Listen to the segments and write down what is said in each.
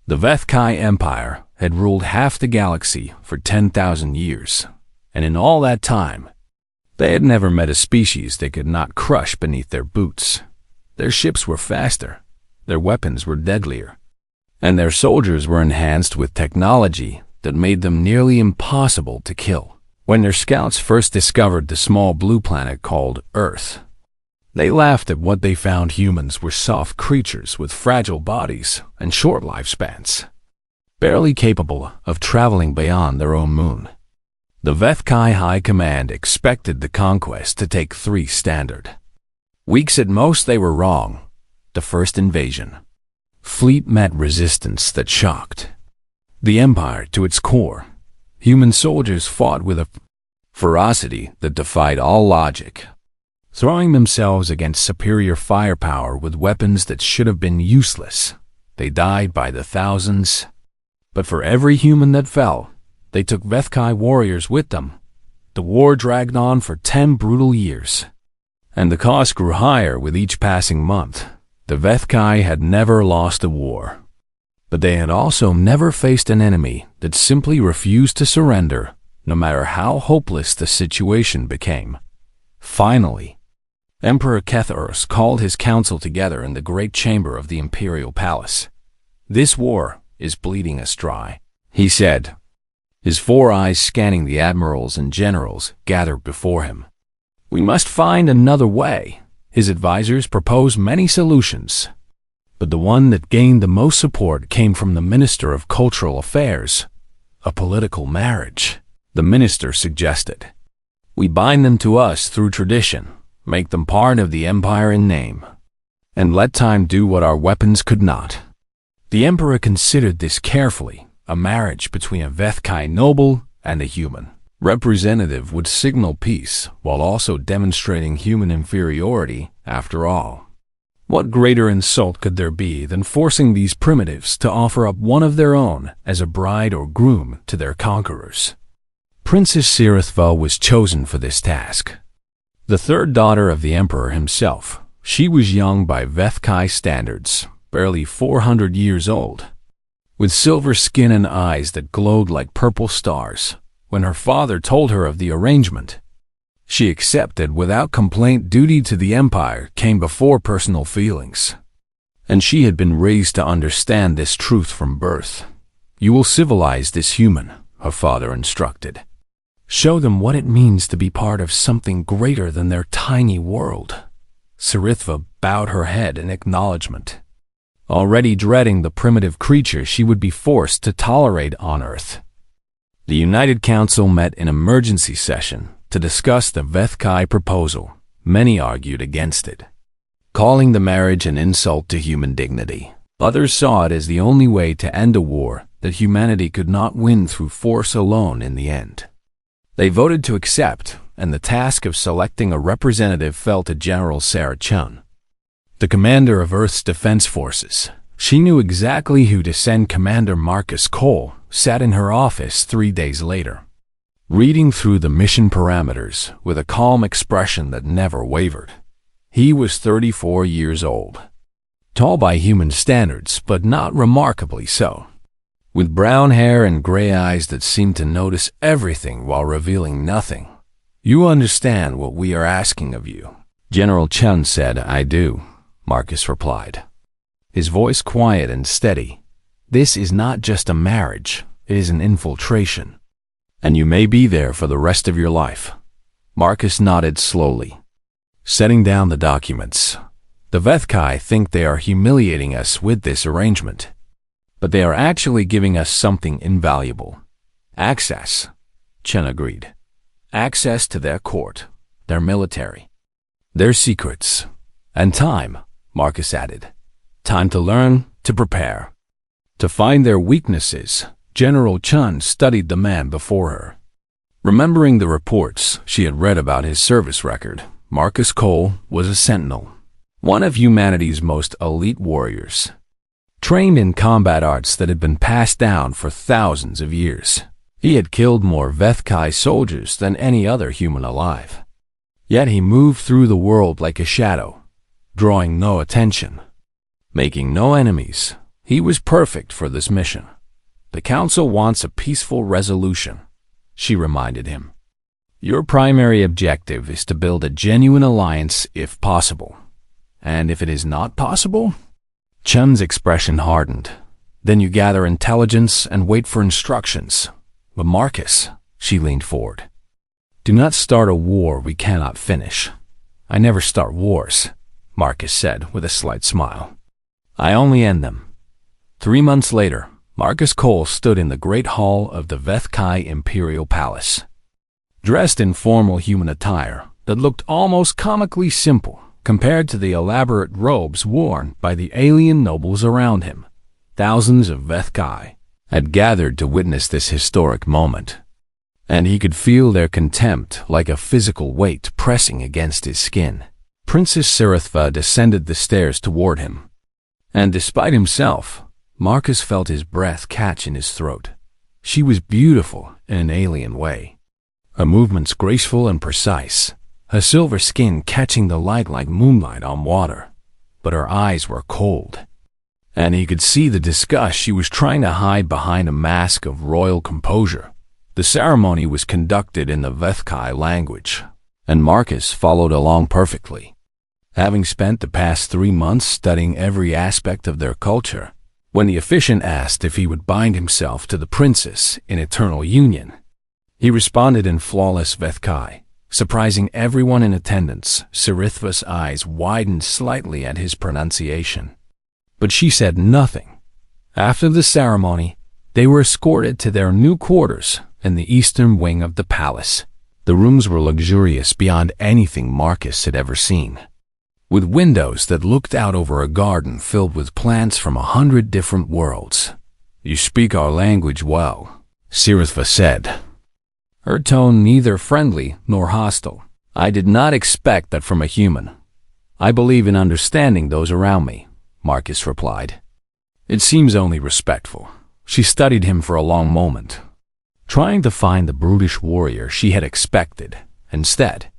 The Vethkai Empire had ruled half the galaxy for 10,000 years, and in all that time, they had never met a species they could not crush beneath their boots. Their ships were faster, their weapons were deadlier, and their soldiers were enhanced with technology that made them nearly impossible to kill. When their scouts first discovered the small blue planet called Earth, they laughed at what they found humans were soft creatures with fragile bodies and short lifespans, barely capable of traveling beyond their own moon. The Vethkai High Command expected the conquest to take 3 standard weeks at most. They were wrong. The first invasion fleet met resistance that shocked the Empire to its core. Human soldiers fought with a ferocity that defied all logic, throwing themselves against superior firepower with weapons that should have been useless. They died by the thousands, but for every human that fell, they took Vethkai warriors with them. The war dragged on for 10 brutal years, and the cost grew higher with each passing month. The Vethkai had never lost a war, but they had also never faced an enemy that simply refused to surrender, no matter how hopeless the situation became. Finally, Emperor Kethurus called his council together in the great chamber of the imperial palace. "This war is bleeding us dry," he said, his 4 eyes scanning the admirals and generals gathered before him. "We must find another way." His advisors proposed many solutions, but the one that gained the most support came from the Minister of Cultural Affairs: a political marriage. The minister suggested, "We bind them to us through tradition, make them part of the empire in name, and let time do what our weapons could not." The emperor considered this carefully. A marriage between a Vethkai noble and a human representative would signal peace while also demonstrating human inferiority. After all, what greater insult could there be than forcing these primitives to offer up one of their own as a bride or groom to their conquerors? Princess Sirithva was chosen for this task. The 3rd daughter of the emperor himself, she was young by Vethkai standards, barely 400 years old, with silver skin and eyes that glowed like purple stars. When her father told her of the arrangement, she accepted without complaint. Duty to the empire came before personal feelings, and she had been raised to understand this truth from birth. "You will civilize this human," her father instructed. "Show them what it means to be part of something greater than their tiny world." Sirithva bowed her head in acknowledgement, already dreading the primitive creature she would be forced to tolerate on Earth. The United Council met in emergency session to discuss the Vethkai proposal. Many argued against it, calling the marriage an insult to human dignity. Others saw it as the only way to end a war that humanity could not win through force alone in the end. They voted to accept, and the task of selecting a representative fell to General Sarah Chun, the commander of Earth's defense forces. She knew exactly who to send. Commander Marcus Cole sat in her office 3 days later, reading through the mission parameters with a calm expression that never wavered. He was 34 years old, tall by human standards, but not remarkably so, with brown hair and gray eyes that seemed to notice everything while revealing nothing. "You understand what we are asking of you?" General Chun said. "I do," Marcus replied, his voice quiet and steady. "This is not just a marriage, it is an infiltration, and you may be there for the rest of your life." Marcus nodded slowly, setting down the documents. "The Vethkai think they are humiliating us with this arrangement, but they are actually giving us something invaluable. Access," Chen agreed. "Access to their court, their military, their secrets, and time," Marcus added. "Time to learn, to prepare, to find their weaknesses." General Chun studied the man before her, remembering the reports she had read about his service record. Marcus Cole was a sentinel, one of humanity's most elite warriors, trained in combat arts that had been passed down for thousands of years. He had killed more Vethkai soldiers than any other human alive. Yet he moved through the world like a shadow, drawing no attention, making no enemies, He was perfect for this mission. The Council wants a peaceful resolution, she reminded him. Your primary objective is to build a genuine alliance if possible. And if it is not possible? Chun's expression hardened. Then you gather intelligence and wait for instructions. But Marcus, she leaned forward. Do not start a war we cannot finish. I never start wars, Marcus said with a slight smile. I only end them. 3 months later, Marcus Cole stood in the great hall of the Vethkai Imperial Palace. Dressed in formal human attire that looked almost comically simple compared to the elaborate robes worn by the alien nobles around him, thousands of Vethkai had gathered to witness this historic moment, and he could feel their contempt like a physical weight pressing against his skin. Princess Sirithva descended the stairs toward him, and despite himself, Marcus felt his breath catch in his throat. She was beautiful in an alien way. Her movements graceful and precise, her silver skin catching the light like moonlight on water. But her eyes were cold, and he could see the disgust she was trying to hide behind a mask of royal composure. The ceremony was conducted in the Vethkai language, and Marcus followed along perfectly. Having spent the past 3 months studying every aspect of their culture, when the officiant asked if he would bind himself to the princess in eternal union, he responded in flawless Vethkai, surprising everyone in attendance. Sirithva's eyes widened slightly at his pronunciation, but she said nothing. After the ceremony, they were escorted to their new quarters in the eastern wing of the palace. The rooms were luxurious beyond anything Marcus had ever seen, with windows that looked out over a garden filled with plants from 100 different worlds. You speak our language well, Sirithva said, her tone neither friendly nor hostile. I did not expect that from a human. I believe in understanding those around me, Marcus replied. It seems only respectful. She studied him for a long moment, trying to find the brutish warrior she had expected. Instead,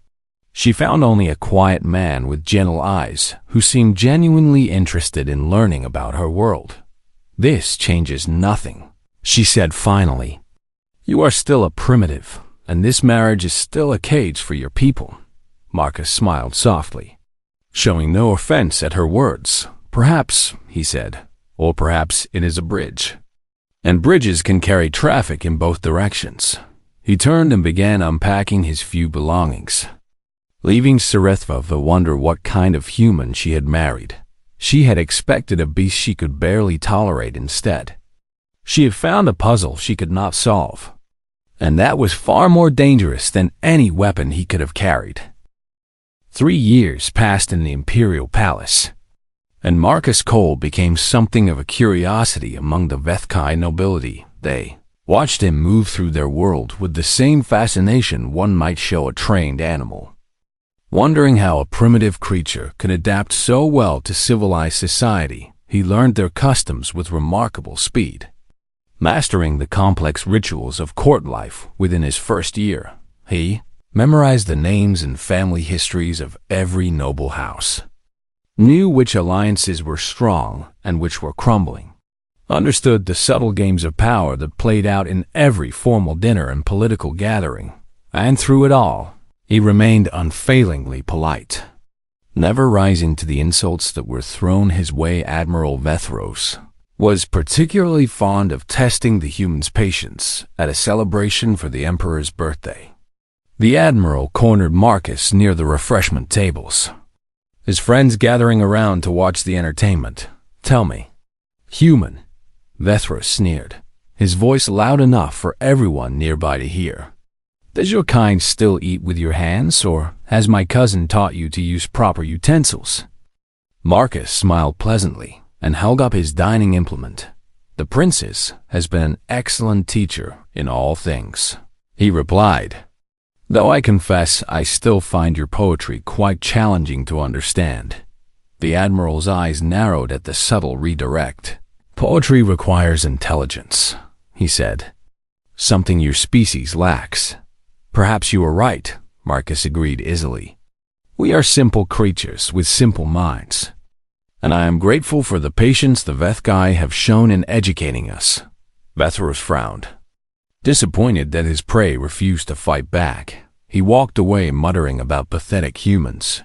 she found only a quiet man with gentle eyes who seemed genuinely interested in learning about her world. This changes nothing, she said finally. You are still a primitive, and this marriage is still a cage for your people. Marcus smiled softly, showing no offense at her words. Perhaps, he said, or perhaps it is a bridge. And bridges can carry traffic in both directions. He turned and began unpacking his few belongings, leaving Sirithva to wonder what kind of human she had married. She had expected a beast she could barely tolerate instead. She had found a puzzle she could not solve, and that was far more dangerous than any weapon he could have carried. 3 years passed in the Imperial Palace, and Marcus Cole became something of a curiosity among the Vethkai nobility. They watched him move through their world with the same fascination one might show a trained animal, wondering how a primitive creature could adapt so well to civilized society. He learned their customs with remarkable speed, mastering the complex rituals of court life within his first year. He memorized the names and family histories of every noble house, knew which alliances were strong and which were crumbling, understood the subtle games of power that played out in every formal dinner and political gathering, and through it all, he remained unfailingly polite, never rising to the insults that were thrown his way. Admiral Vethros was particularly fond of testing the humans' patience at a celebration for the Emperor's birthday. The Admiral cornered Marcus near the refreshment tables, his friends gathering around to watch the entertainment. Tell me, human, Vethros sneered, his voice loud enough for everyone nearby to hear. Does your kind still eat with your hands, or has my cousin taught you to use proper utensils? Marcus smiled pleasantly and held up his dining implement. The princess has been an excellent teacher in all things, he replied, though I confess I still find your poetry quite challenging to understand. The Admiral's eyes narrowed at the subtle redirect. Poetry requires intelligence, he said, something your species lacks. Perhaps you are right, Marcus agreed easily. We are simple creatures with simple minds. and I am grateful for the patience the Vethkai have shown in educating us." Vethros frowned. Disappointed that his prey refused to fight back, he walked away muttering about pathetic humans.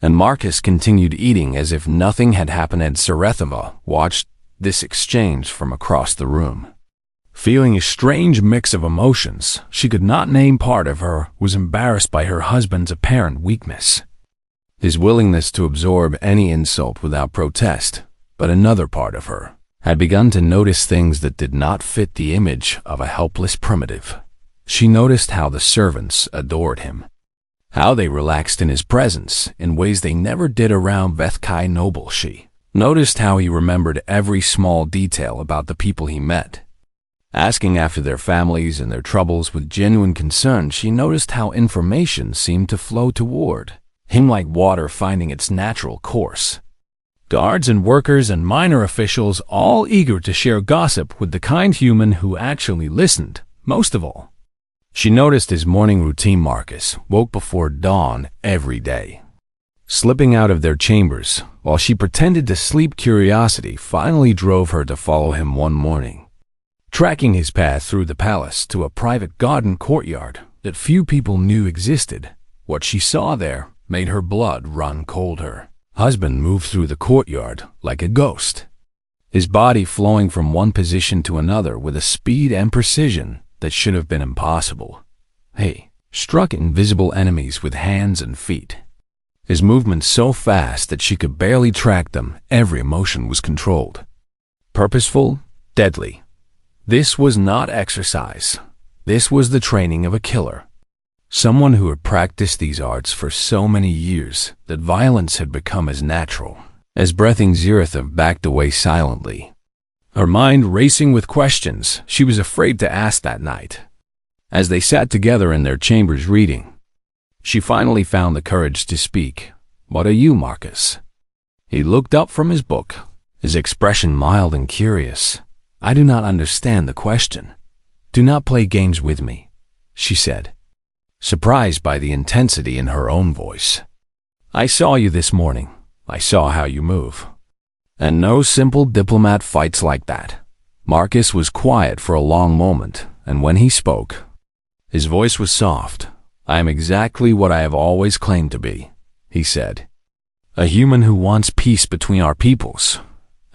And Marcus continued eating as if nothing had happened, and Sarethava watched this exchange from across the room. Feeling a strange mix of emotions she could not name, part of her was embarrassed by her husband's apparent weakness, his willingness to absorb any insult without protest, but another part of her had begun to notice things that did not fit the image of a helpless primitive. She noticed how the servants adored him, how they relaxed in his presence in ways they never did around Vethkai noble. She noticed how he remembered every small detail about the people he met. Asking after their families and their troubles with genuine concern, she noticed how information seemed to flow toward him like water finding its natural course. Guards and workers and minor officials all eager to share gossip with the kind human who actually listened, most of all. She noticed his morning routine. Marcus woke before dawn every day, slipping out of their chambers while she pretended to sleep. Curiosity finally drove her to follow him one morning, tracking his path through the palace to a private garden courtyard that few people knew existed. What she saw there made her blood run cold. Her husband moved through the courtyard like a ghost, his body flowing from one position to another with a speed and precision that should have been impossible. He struck invisible enemies with hands and feet, his movements so fast that she could barely track them. Every motion was controlled, purposeful, deadly. This was not exercise. This was the training of a killer, someone who had practiced these arts for so many years that violence had become as natural as breathing. Zareth backed away silently, her mind racing with questions she was afraid to ask that night. As they sat together in their chambers reading, she finally found the courage to speak. "What are you, Marcus?" He looked up from his book, his expression mild and curious. "I do not understand the question. Do not play games with me," she said, surprised by the intensity in her own voice. "I saw you this morning. I saw how you move. And no simple diplomat fights like that." Marcus was quiet for a long moment, and when he spoke, his voice was soft. "I am exactly what I have always claimed to be," he said. "A human who wants peace between our peoples.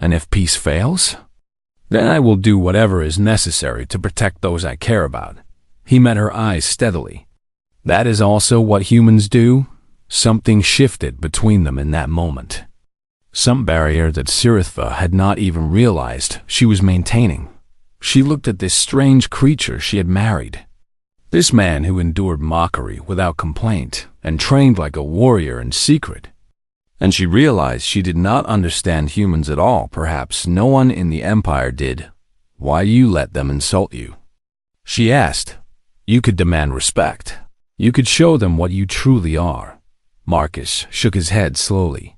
And if peace fails, then I will do whatever is necessary to protect those I care about." He met her eyes steadily. "That is also what humans do." Something shifted between them in that moment, some barrier that Sirithva had not even realized she was maintaining. She looked at this strange creature she had married, this man who endured mockery without complaint and trained like a warrior in secret. And she realized she did not understand humans at all. Perhaps no one in the Empire did. "Why do you let them insult you?" she asked. "You could demand respect. You could show them what you truly are." Marcus shook his head slowly.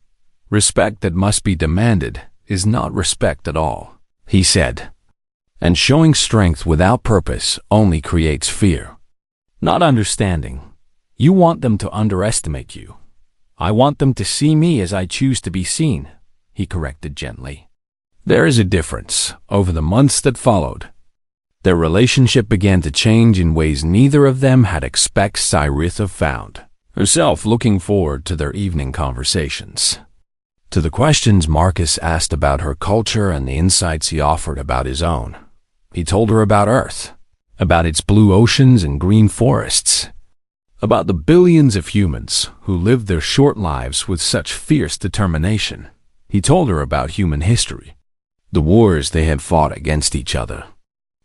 "Respect that must be demanded is not respect at all," he said. "And showing strength without purpose only creates fear, not understanding. You want them to underestimate you. I want them to see me as I choose to be seen," he corrected gently. There is a difference. Over the months that followed, their relationship began to change in ways neither of them had expected. Cyritha found herself looking forward to their evening conversations, to the questions Marcus asked about her culture and the insights he offered about his own. He told her about Earth, about its blue oceans and green forests, about the billions of humans who lived their short lives with such fierce determination. He told her about human history, the wars they had fought against each other,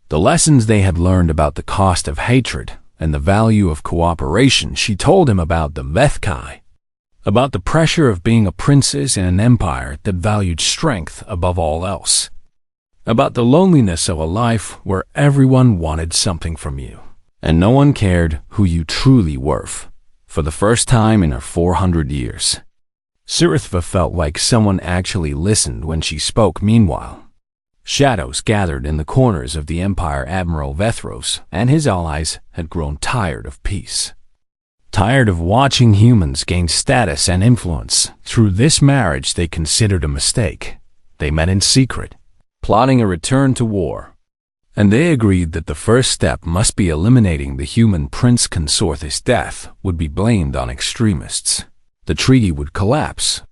the lessons they had learned about the cost of hatred and the value of cooperation. She told him about the Vethkai, about the pressure of being a princess in an empire that valued strength above all else, about the loneliness of a life where everyone wanted something from you, and no one cared who you truly were. For the first time in her 400 years, Sirithva felt like someone actually listened when she spoke. Meanwhile, shadows gathered in the corners of the Empire. Admiral Vethros and his allies had grown tired of peace. Tired of watching humans gain status and influence through this marriage they considered a mistake, they met in secret, plotting a return to war. And they agreed that the first step must be eliminating the human prince consort. His death would be blamed on extremists. The treaty would collapse,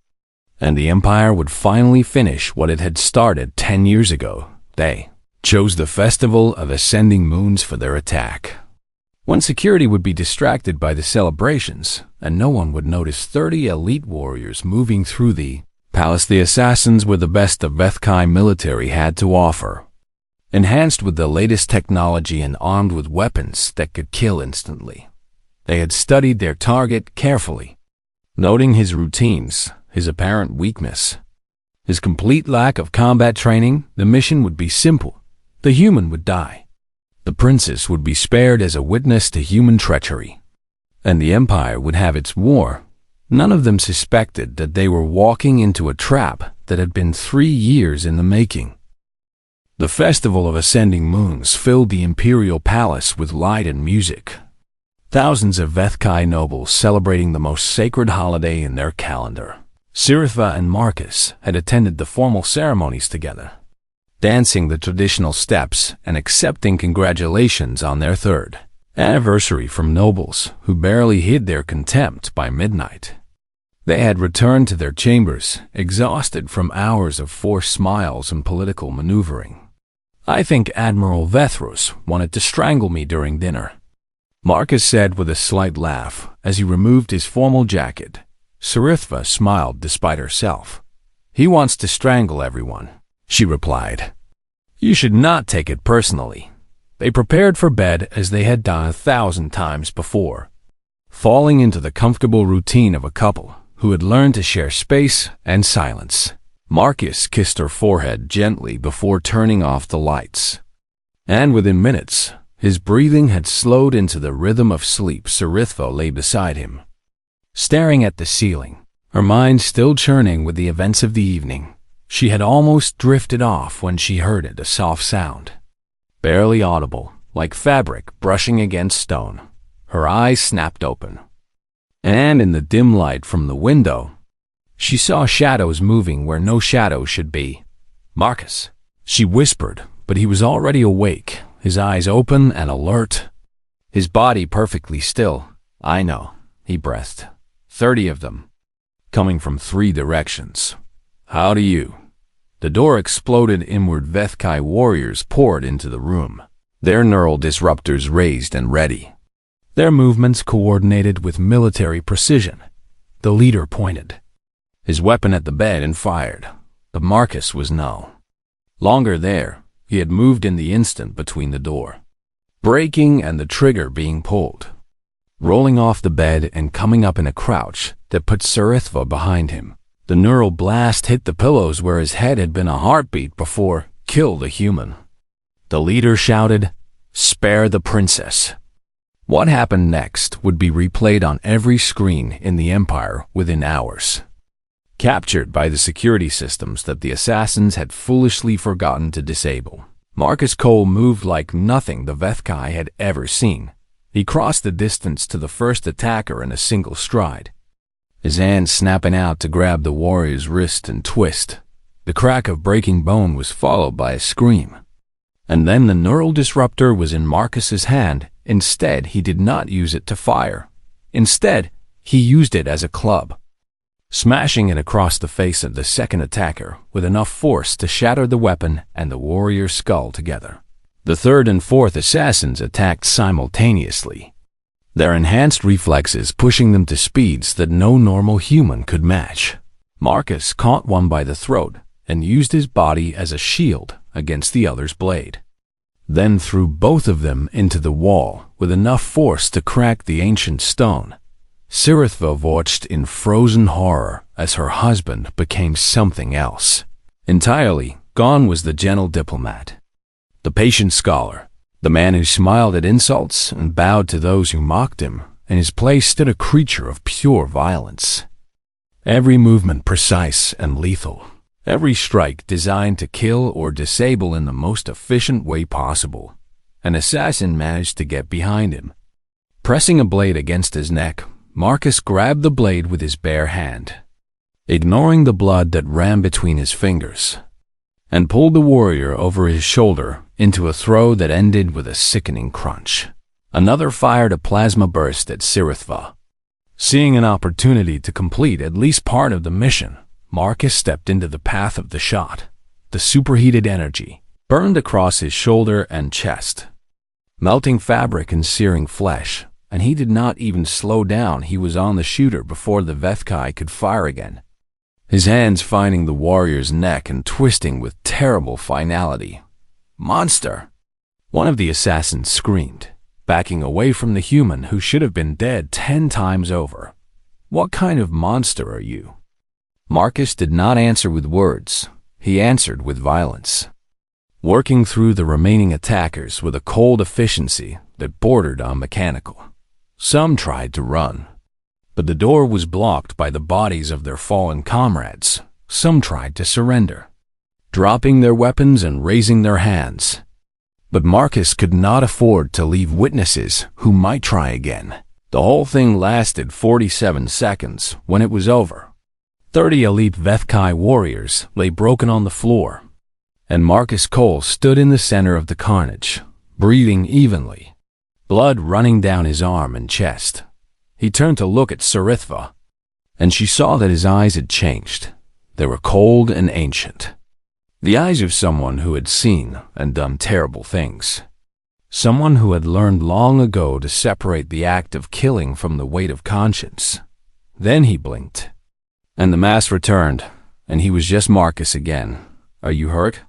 and the empire would finally finish what it had started 10 years ago. They chose the Festival of Ascending Moons for their attack, when security would be distracted by the celebrations, and no one would notice 30 elite warriors moving through the palace. The assassins were the best the HFY military had to offer, enhanced with the latest technology and armed with weapons that could kill instantly. They had studied their target carefully, noting his routines, his apparent weakness, his complete lack of combat training. The mission would be simple. The human would die. The princess would be spared as a witness to human treachery, and the empire would have its war. None of them suspected that they were walking into a trap that had been 3 years in the making. The Festival of Ascending Moons filled the imperial palace with light and music. Thousands of HFY nobles celebrating the most sacred holiday in their calendar. Sci-Fi and Marcus had attended the formal ceremonies together, dancing the traditional steps and accepting congratulations on their 3rd anniversary from nobles who barely hid their contempt by midnight. They had returned to their chambers, exhausted from hours of forced smiles and political maneuvering. "I think Admiral Vethros wanted to strangle me during dinner," Marcus said with a slight laugh as he removed his formal jacket. Sci-Fi smiled despite herself. "He wants to strangle everyone," she replied. "You should not take it personally." They prepared for bed as they had done 1,000 times before, falling into the comfortable routine of a couple who had learned to share space and silence. Marcus kissed her forehead gently before turning off the lights, and within minutes, his breathing had slowed into the rhythm of sleep. Sci-Fi lay beside him, staring at the ceiling, her mind still churning with the events of the evening. She had almost drifted off when she heard it, a soft sound, barely audible, like fabric brushing against stone. Her eyes snapped open, and in the dim light from the window, she saw shadows moving where no shadow should be. "Marcus," she whispered, but he was already awake, his eyes open and alert, his body perfectly still. "I know," he breathed. 30 of them, coming from 3 directions. "How do you?" The door exploded inward. HFY warriors poured into the room, their neural disruptors raised and ready, their movements coordinated with military precision. The leader pointed his weapon at the bed and fired, but Marcus was no longer there. He had moved in the instant between the door breaking and the trigger being pulled, rolling off the bed and coming up in a crouch that put Sci-Fi behind him. The neural blast hit the pillows where his head had been a heartbeat before. "Kill the human," the leader shouted. "Spare the princess." What happened next would be replayed on every screen in the Empire within hours, captured by the security systems that the assassins had foolishly forgotten to disable. Marcus Cole moved like nothing the HFY had ever seen. He crossed the distance to the first attacker in a single stride, his hand snapping out to grab the warrior's wrist and twist. The crack of breaking bone was followed by a scream. And then the neural disruptor was in Marcus's hand. Instead, he did not use it to fire. Instead, he used it as a club, smashing it across the face of the second attacker with enough force to shatter the weapon and the warrior's skull together. The 3rd and 4th assassins attacked simultaneously, their enhanced reflexes pushing them to speeds that no normal human could match. Marcus caught one by the throat and used his body as a shield against the other's blade, then threw both of them into the wall with enough force to crack the ancient stone. Sci-Fi watched in frozen horror as her husband became something else. Entirely gone was the gentle diplomat, the patient scholar, the man who smiled at insults and bowed to those who mocked him. In his place stood a creature of pure violence, every movement precise and lethal, every strike designed to kill or disable in the most efficient way possible. An assassin managed to get behind him, Pressing a blade against his neck, Marcus grabbed the blade with his bare hand, ignoring the blood that ran between his fingers, and pulled the warrior over his shoulder into a throw that ended with a sickening crunch. Another fired a plasma burst at Sirithva. Seeing an opportunity to complete at least part of the mission, Marcus stepped into the path of the shot. The superheated energy burned across his shoulder and chest, melting fabric and searing flesh, and he did not even slow down. He was on the shooter before the Vethkai could fire again, his hands finding the warrior's neck and twisting with terrible finality. "Monster!" One of the assassins screamed, backing away from the human who should have been dead 10 times over. "What kind of monster are you?" Marcus did not answer with words. He answered with violence, working through the remaining attackers with a cold efficiency that bordered on mechanical. Some tried to run, but the door was blocked by the bodies of their fallen comrades. Some tried to surrender, dropping their weapons and raising their hands. But Marcus could not afford to leave witnesses who might try again. The whole thing lasted 47 seconds. When it was over, 30 elite Vethkai warriors lay broken on the floor, and Marcus Cole stood in the center of the carnage, breathing evenly, blood running down his arm and chest. He turned to look at Sirithva, and she saw that his eyes had changed. They were cold and ancient. The eyes of someone who had seen and done terrible things. Someone who had learned long ago to separate the act of killing from the weight of conscience. Then he blinked, and the mask returned, and he was just Marcus again. "Are you hurt?"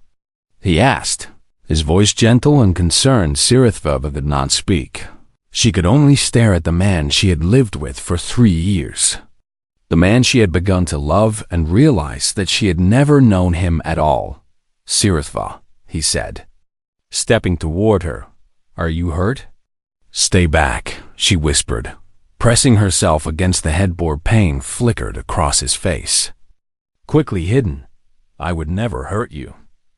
he asked, his voice gentle and concerned. Sirithva could not speak. She could only stare at the man she had lived with for 3 years. The man she had begun to love, and realized that she had never known him at all. "Sirithva," he said, stepping toward her. "Are you hurt?" "Stay back," she whispered, pressing herself against the headboard. Pain flickered across his face, quickly hidden. "I would never hurt you,"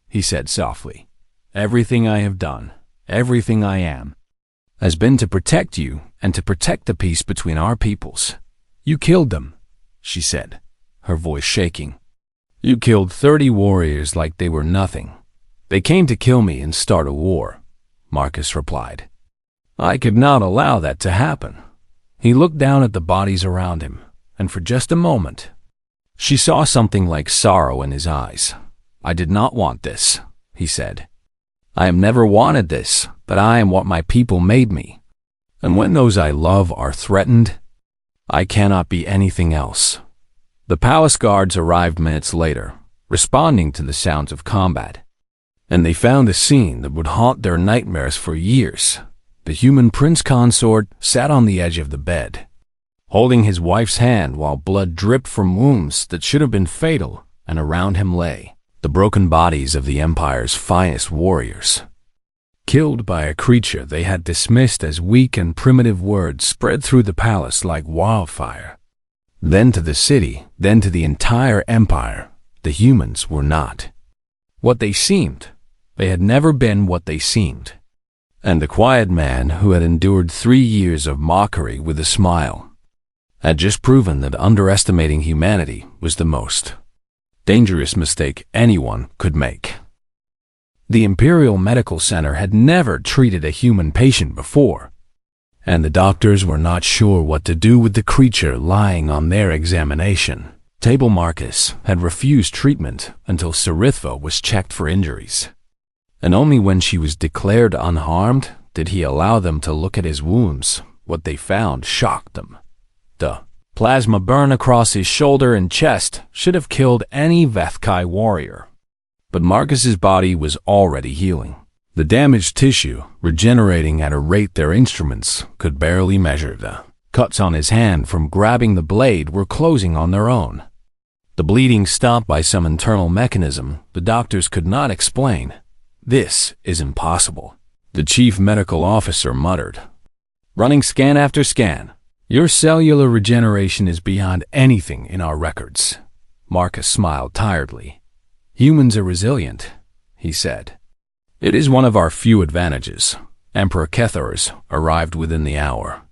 he said softly. "Everything I have done, everything I am, has been to protect you and to protect the peace between our peoples." "You killed them," she said, her voice shaking. "You killed 30 warriors like they were nothing. They came to kill me and start a war," Marcus replied. "I could not allow that to happen." He looked down at the bodies around him, and for just a moment, she saw something like sorrow in his eyes. "I did not want this," he said. "I have never wanted this, but I am what my people made me. And when those I love are threatened, I cannot be anything else." The palace guards arrived minutes later, responding to the sounds of combat, and they found a scene that would haunt their nightmares for years. The human prince consort sat on the edge of the bed, holding his wife's hand while blood dripped from wounds that should have been fatal, and around him lay the broken bodies of the Empire's finest warriors, killed by a creature they had dismissed as weak, and primitive words spread through the palace like wildfire. Then to the city, then to the entire empire, the humans were not what they seemed. They had never been what they seemed. And the quiet man who had endured 3 years of mockery with a smile had just proven that underestimating humanity was the most dangerous mistake anyone could make. The Imperial Medical Center had never treated a human patient before, and the doctors were not sure what to do with the creature lying on their examination table. Marcus had refused treatment until Sirithva was checked for injuries, and only when she was declared unharmed did he allow them to look at his wounds. What they found shocked them. The plasma burn across his shoulder and chest should have killed any Vethkai warrior. But Marcus's body was already healing, the damaged tissue regenerating at a rate their instruments could barely measure. The cuts on his hand from grabbing the blade were closing on their own. The bleeding stopped by some internal mechanism the doctors could not explain. "This is impossible," the chief medical officer muttered, running scan after scan. "Your cellular regeneration is beyond anything in our records." Marcus smiled tiredly. "Humans are resilient," he said. "It is one of our few advantages." Emperor Kethars arrived within the hour,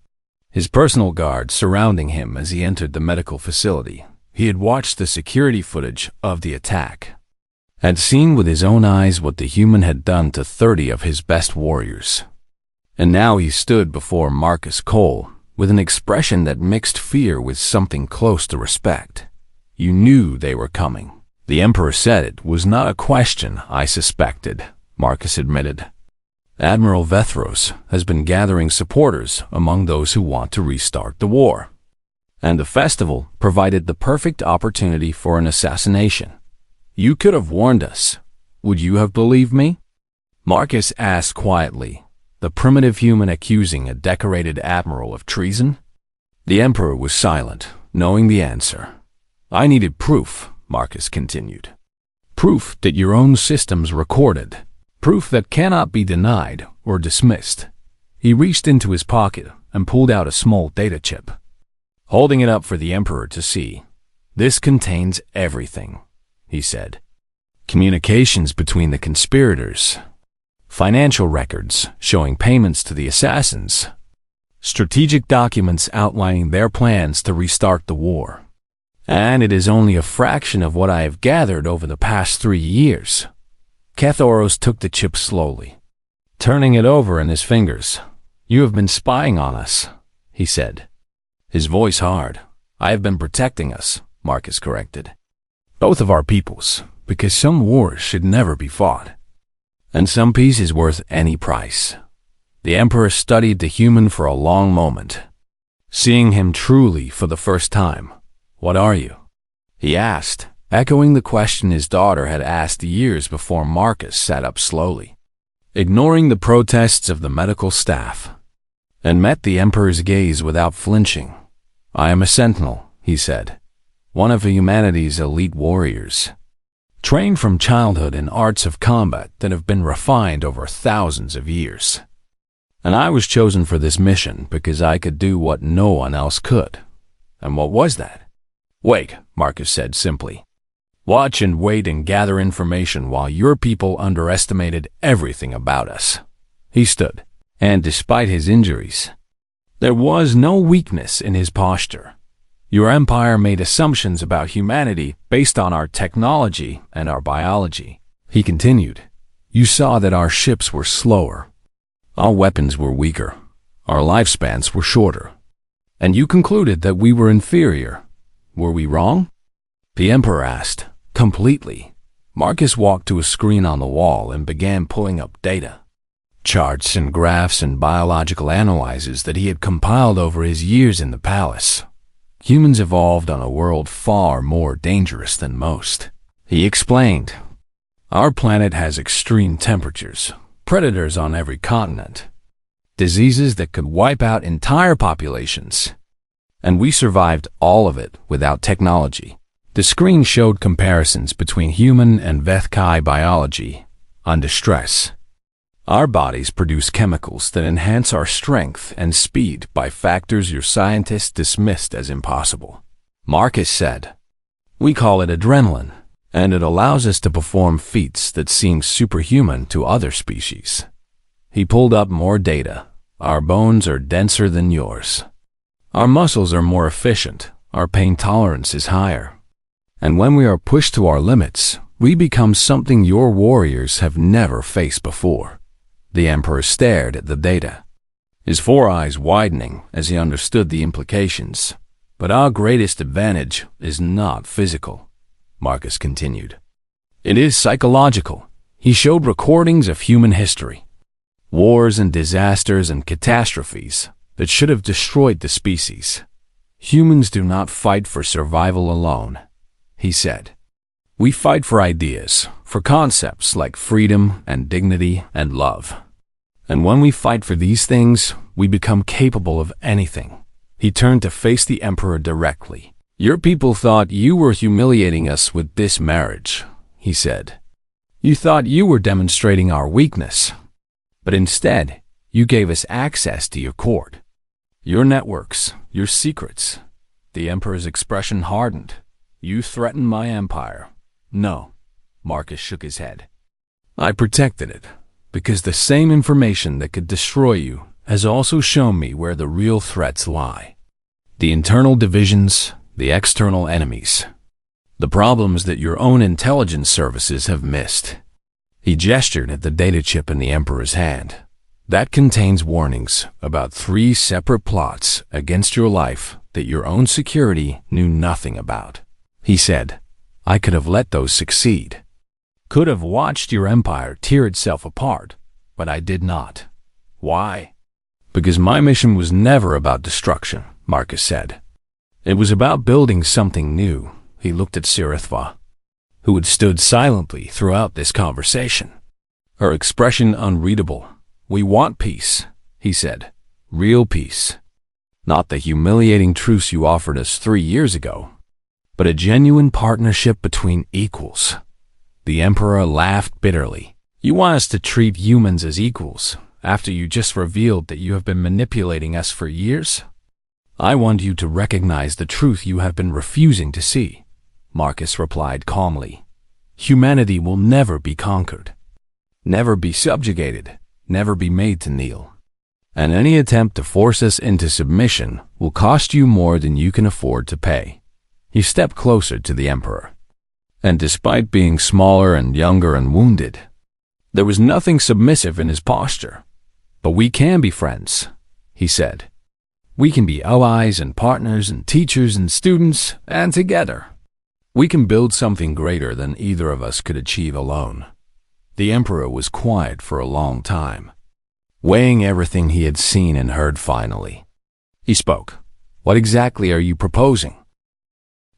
his personal guards surrounding him as he entered the medical facility. He had watched the security footage of the attack, had seen with his own eyes what the human had done to 30 of his best warriors. And now he stood before Marcus Cole with an expression that mixed fear with something close to respect. You knew they were coming. The Emperor said it was not a question I suspected, Marcus admitted. Admiral Vethros has been gathering supporters among those who want to restart the war. And the festival provided the perfect opportunity for an assassination. You could have warned us. Would you have believed me? Marcus asked quietly, the primitive human accusing a decorated admiral of treason. The Emperor was silent, knowing the answer. I needed proof, Marcus continued. Proof that your own systems recorded. Proof that cannot be denied or dismissed. He reached into his pocket and pulled out a small data chip, holding it up for the Emperor to see. This contains everything, he said. Communications between the conspirators, financial records showing payments to the assassins, strategic documents outlining their plans to restart the war. And it is only a fraction of what I have gathered over the past 3 years. Kethoros took the chip slowly, turning it over in his fingers. You have been spying on us, he said, his voice hard. I have been protecting us, Marcus corrected. Both of our peoples, because some wars should never be fought, and some peace is worth any price. The Emperor studied the human for a long moment, seeing him truly for the first time. What are you? He asked, echoing the question his daughter had asked years before. Marcus sat up slowly, ignoring the protests of the medical staff, and met the Emperor's gaze without flinching. I am a sentinel, he said, one of humanity's elite warriors, trained from childhood in arts of combat that have been refined over thousands of years. And I was chosen for this mission because I could do what no one else could. And what was that? Wait, Marcus said simply. Watch and wait and gather information while your people underestimated everything about us. He stood, and despite his injuries, there was no weakness in his posture. Your empire made assumptions about humanity based on our technology and our biology. He continued. You saw that our ships were slower, our weapons were weaker, our lifespans were shorter, and you concluded that we were inferior. Were we wrong? The Emperor asked. Completely. Marcus walked to a screen on the wall and began pulling up data, charts and graphs and biological analyses that he had compiled over his years in the palace. Humans evolved on a world far more dangerous than most. He explained. Our planet has extreme temperatures, predators on every continent, diseases that could wipe out entire populations, and we survived all of it without technology. The screen showed comparisons between human and Vethkai biology under stress. Our bodies produce chemicals that enhance our strength and speed by factors your scientists dismissed as impossible. Marcus said, we call it adrenaline, and it allows us to perform feats that seem superhuman to other species. He pulled up more data. Our bones are denser than yours. Our muscles are more efficient. Our pain tolerance is higher. And when we are pushed to our limits, we become something your warriors have never faced before. The Emperor stared at the data, his four eyes widening as he understood the implications. But our greatest advantage is not physical, Marcus continued. It is psychological. He showed recordings of human history, wars and disasters and catastrophes that should have destroyed the species. Humans do not fight for survival alone, he said. We fight for ideas, for concepts like freedom and dignity and love. And when we fight for these things, we become capable of anything. He turned to face the Emperor directly. Your people thought you were humiliating us with this marriage, he said. You thought you were demonstrating our weakness. But instead, you gave us access to your court, your networks, your secrets. The Emperor's expression hardened. You threatened my empire. No, Marcus shook his head. I protected it, because the same information that could destroy you has also shown me where the real threats lie. The internal divisions, the external enemies. The problems that your own intelligence services have missed. He gestured at the data chip in the Emperor's hand. That contains warnings about 3 separate plots against your life that your own security knew nothing about. He said, I could have let those succeed. Could have watched your empire tear itself apart, but I did not. Why? Because my mission was never about destruction, Marcus said. It was about building something new. He looked at SciFi, who had stood silently throughout this conversation. Her expression unreadable. We want peace, he said. Real peace. Not the humiliating truce you offered us 3 years ago, but a genuine partnership between equals. The Emperor laughed bitterly. You want us to treat humans as equals after you just revealed that you have been manipulating us for years? I want you to recognize the truth you have been refusing to see, Marcus replied calmly. Humanity will never be conquered, never be subjugated, never be made to kneel. And any attempt to force us into submission will cost you more than you can afford to pay. He stepped closer to the Emperor. And despite being smaller and younger and wounded, there was nothing submissive in his posture. But we can be friends, he said. We can be allies and partners and teachers and students, and together, we can build something greater than either of us could achieve alone. The Emperor was quiet for a long time, weighing everything he had seen and heard finally. He spoke. What exactly are you proposing?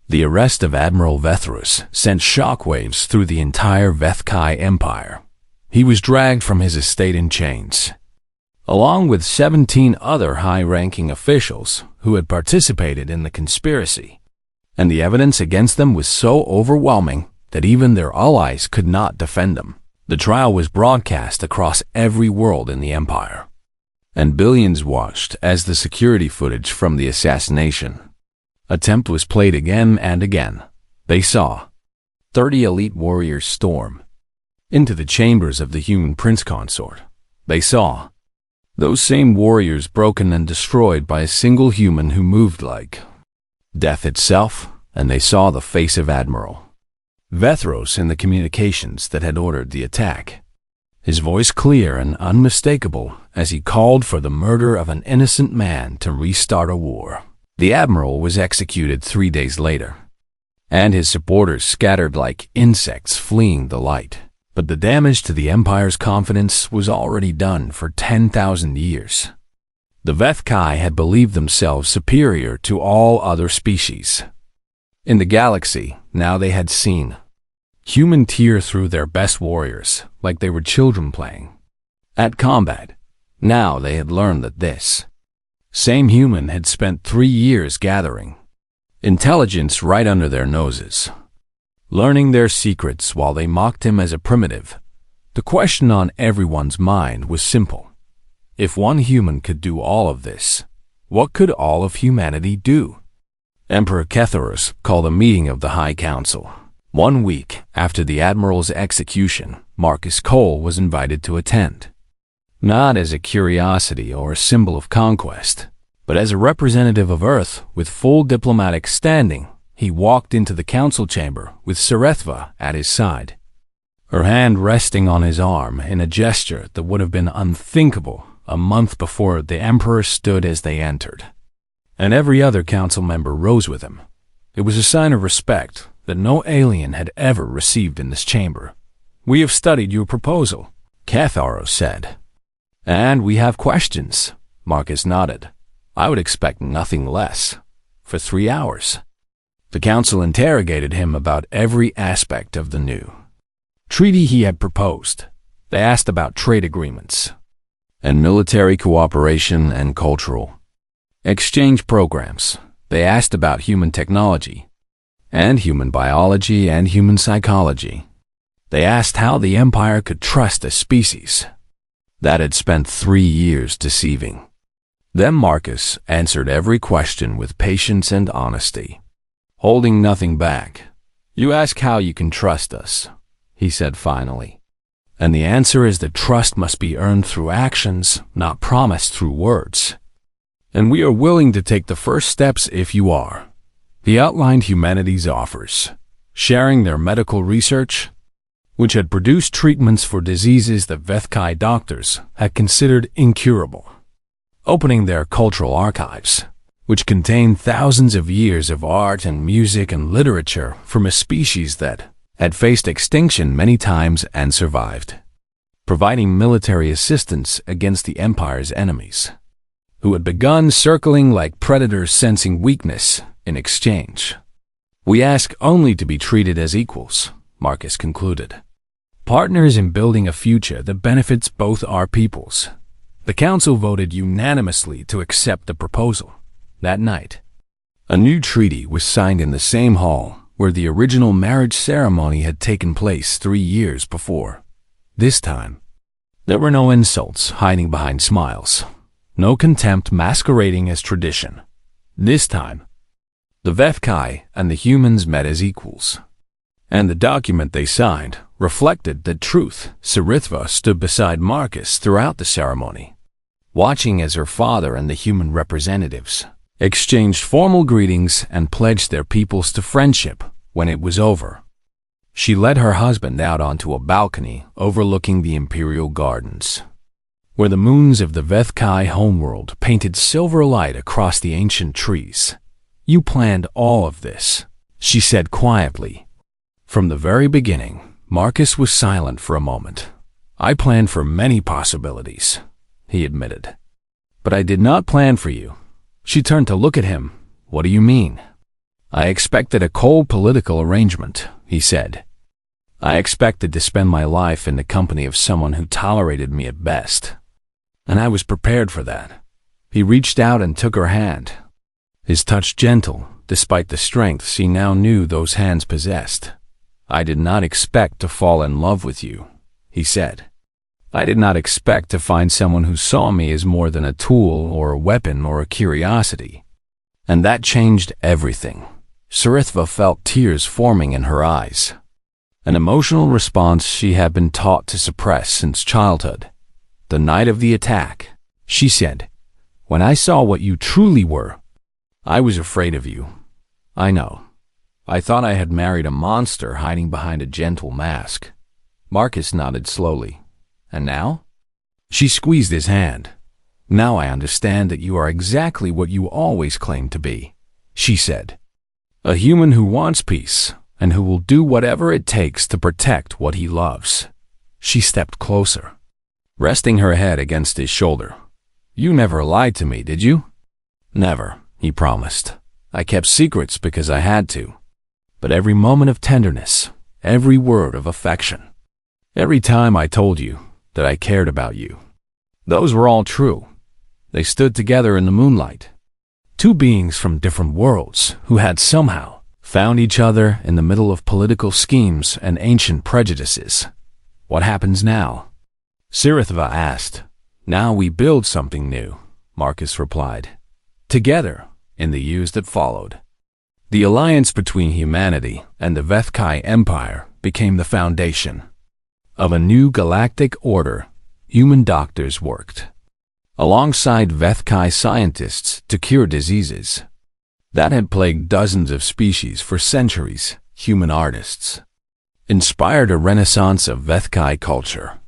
The arrest of Admiral Vethrus sent shockwaves through the entire Vethkai Empire. He was dragged from his estate in chains, along with 17 other high-ranking officials who had participated in the conspiracy. And the evidence against them was so overwhelming that even their allies could not defend them. The trial was broadcast across every world in the Empire, and billions watched as the security footage from the assassination attempt was played again and again. They saw 30 elite warriors storm into the chambers of the human prince consort. They saw those same warriors broken and destroyed by a single human who moved like death itself, and they saw the face of Admiral Vethrus in the communications that had ordered the attack. His voice clear and unmistakable as he called for the murder of an innocent man to restart a war. The Admiral was executed 3 days later, and his supporters scattered like insects fleeing the light. But the damage to the Empire's confidence was already done for 10,000 years. The Vethkai had believed themselves superior to all other species in the galaxy. Now they had seen human tear through their best warriors like they were children playing at combat. Now they had learned that this same human had spent 3 years gathering intelligence right under their noses, learning their secrets while they mocked him as a primitive. The question on everyone's mind was simple. If one human could do all of this, what could all of humanity do? Emperor Ketharus called a meeting of the High Council. 1 week after the Admiral's execution, Marcus Cole was invited to attend. Not as a curiosity or a symbol of conquest, but as a representative of Earth with full diplomatic standing. He walked into the council chamber with SciFi at his side, her hand resting on his arm in a gesture that would have been unthinkable a month before the Emperor stood as they entered. And every other council member rose with him. It was a sign of respect that no alien had ever received in this chamber. We have studied your proposal, Ketharus said. And we have questions, Marcus nodded. I would expect nothing less. For 3 hours. The council interrogated him about every aspect of the new treaty he had proposed. They asked about trade agreements and military cooperation and cultural exchange programs. They asked about human technology and human biology and human psychology. They asked how the Empire could trust a species that had spent 3 years deceiving. Then Marcus answered every question with patience and honesty, holding nothing back. You ask how you can trust us, he said finally. And the answer is that trust must be earned through actions, not promised through words. And we are willing to take the first steps if you are. He outlined humanity's offers, sharing their medical research, which had produced treatments for diseases that Vethkai doctors had considered incurable, opening their cultural archives, which contained thousands of years of art and music and literature from a species that had faced extinction many times and survived, providing military assistance against the Empire's enemies, who had begun circling like predators sensing weakness in exchange. We ask only to be treated as equals, Marcus concluded. Partners in building a future that benefits both our peoples. The council voted unanimously to accept the proposal. That night, a new treaty was signed in the same hall where the original marriage ceremony had taken place 3 years before. This time, there were no insults hiding behind smiles, no contempt masquerading as tradition. This time, the Vethkai and the humans met as equals, and the document they signed reflected that truth. Sarithva stood beside Marcus throughout the ceremony, watching as her father and the human representatives exchanged formal greetings and pledged their peoples to friendship. When it was over, she led her husband out onto a balcony overlooking the imperial gardens, where the moons of the Vethkai homeworld painted silver light across the ancient trees. You planned all of this, she said quietly. From the very beginning, Marcus was silent for a moment. I planned for many possibilities, he admitted. But I did not plan for you. She turned to look at him. What do you mean? I expected a cold political arrangement, he said. I expected to spend my life in the company of someone who tolerated me at best. And I was prepared for that. He reached out and took her hand, his touch gentle, despite the strength she now knew those hands possessed. I did not expect to fall in love with you, he said. I did not expect to find someone who saw me as more than a tool or a weapon or a curiosity. And that changed everything. Sarithva felt tears forming in her eyes, an emotional response she had been taught to suppress since childhood. The night of the attack, she said, when I saw what you truly were, I was afraid of you. I know. I thought I had married a monster hiding behind a gentle mask. Marcus nodded slowly. And now? She squeezed his hand. Now I understand that you are exactly what you always claimed to be, she said. A human who wants peace and who will do whatever it takes to protect what he loves. She stepped closer, resting her head against his shoulder. You never lied to me, did you? Never, he promised. I kept secrets because I had to. But every moment of tenderness, every word of affection, every time I told you that I cared about you, those were all true. They stood together in the moonlight. Two beings from different worlds who had somehow found each other in the middle of political schemes and ancient prejudices. What happens now? Sarithva asked. Now we build something new, Marcus replied. Together, in the years that followed, the alliance between humanity and the Vethkai Empire became the foundation of a new galactic order. Human doctors worked alongside Vethkai scientists to cure diseases that had plagued dozens of species for centuries. Human artists inspired a renaissance of Vethkai culture,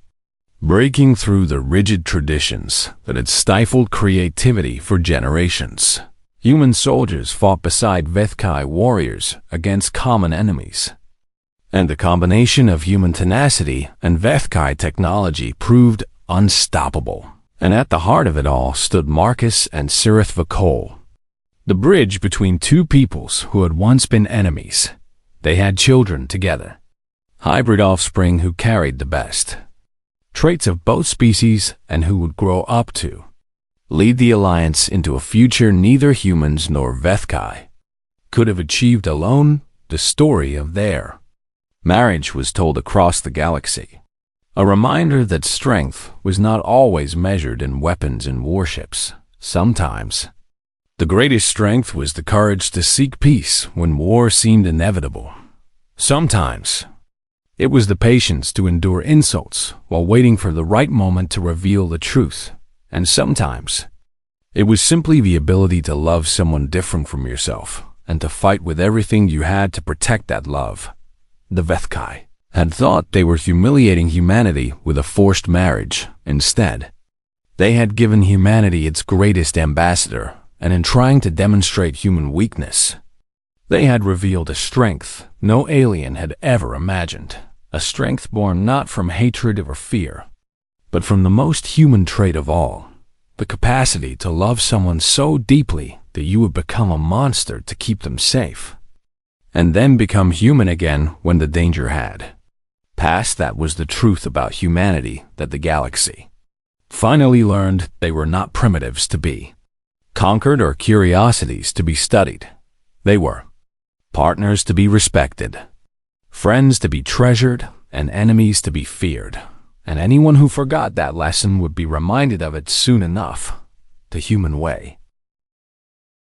breaking through the rigid traditions that had stifled creativity for generations. Human soldiers fought beside Vethkai warriors against common enemies, and the combination of human tenacity and Vethkai technology proved unstoppable. And at the heart of it all stood Marcus and Sarithva Cole, the bridge between two peoples who had once been enemies. They had children together, hybrid offspring who carried the best traits of both species and who would grow up to lead the alliance into a future neither humans nor Vethkai could have achieved alone. The story of their marriage was told across the galaxy, a reminder that strength was not always measured in weapons and warships. Sometimes, the greatest strength was the courage to seek peace when war seemed inevitable. Sometimes, It was the patience to endure insults while waiting for the right moment to reveal the truth. And sometimes, it was simply the ability to love someone different from yourself and to fight with everything you had to protect that love. The Vethkai had thought they were humiliating humanity with a forced marriage. Instead, they had given humanity its greatest ambassador, and in trying to demonstrate human weakness, they had revealed a strength no alien had ever imagined, a strength born not from hatred or fear, but from the most human trait of all, the capacity to love someone so deeply that you would become a monster to keep them safe, and then become human again when the danger had passed. That was the truth about humanity that the galaxy finally learned. They were not primitives to be conquered or curiosities to be studied. They were partners to be respected, friends to be treasured, and enemies to be feared. And anyone who forgot that lesson would be reminded of it soon enough. The human way